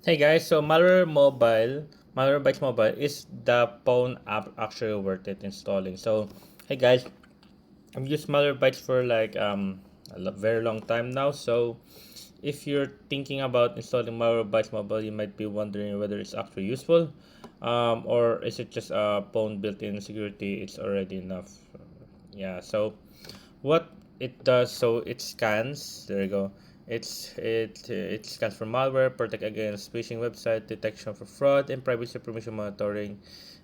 Hey guys, so Malwarebytes Mobile is the phone app actually worth it installing. So, hey guys, I've used Malwarebytes for like very long time now. So, if you're thinking about installing Malwarebytes Mobile, you might be wondering whether it's actually useful, or is it just a phone built-in security? It's already enough. Yeah. So, what it does, so it scans, there you go, it scans for malware, protect against phishing website, detection for fraud, and privacy permission monitoring,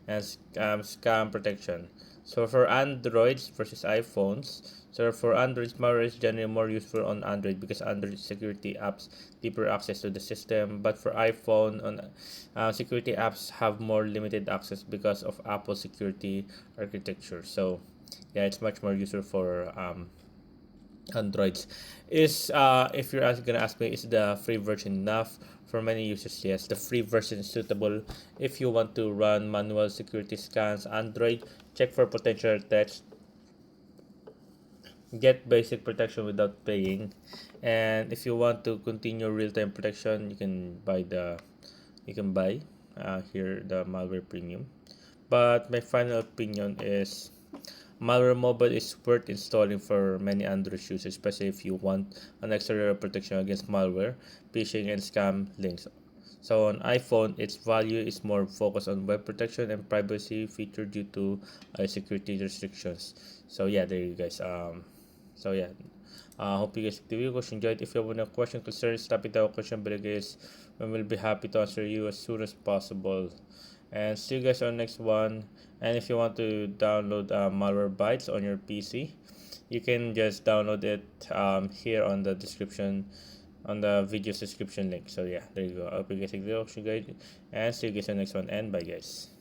and scam protection. So for androids versus iphones, so for androids, malware is generally more useful on android because android security apps deeper access to the system, but for iphone on security apps have more limited access because of apple security architecture. So yeah, it's much more useful for Androids. Is if you're gonna ask me, is the free version enough? For many users, yes, the free version is suitable if you want to run manual security scans. Android, check for potential attacks, get basic protection without paying, and if you want to continue real-time protection, you can buy here the malware premium. But my final opinion is Malware Mobile is worth installing for many Android users, especially if you want an extra layer of protection against malware, phishing, and scam links. So on iPhone, its value is more focused on web protection and privacy feature due to security restrictions. So yeah, there you guys. So yeah, hope you guys the video was enjoyed. If you have any question, concerns, stop it our question below, guys. We will be happy to answer you as soon as possible. And see you guys on the next one. And if you want to download Malwarebytes on your PC, you can just download it here on the description, on the video's description link. So yeah, there you go. I hope you guys take the option, guys, and see you guys on the next one. And bye, guys.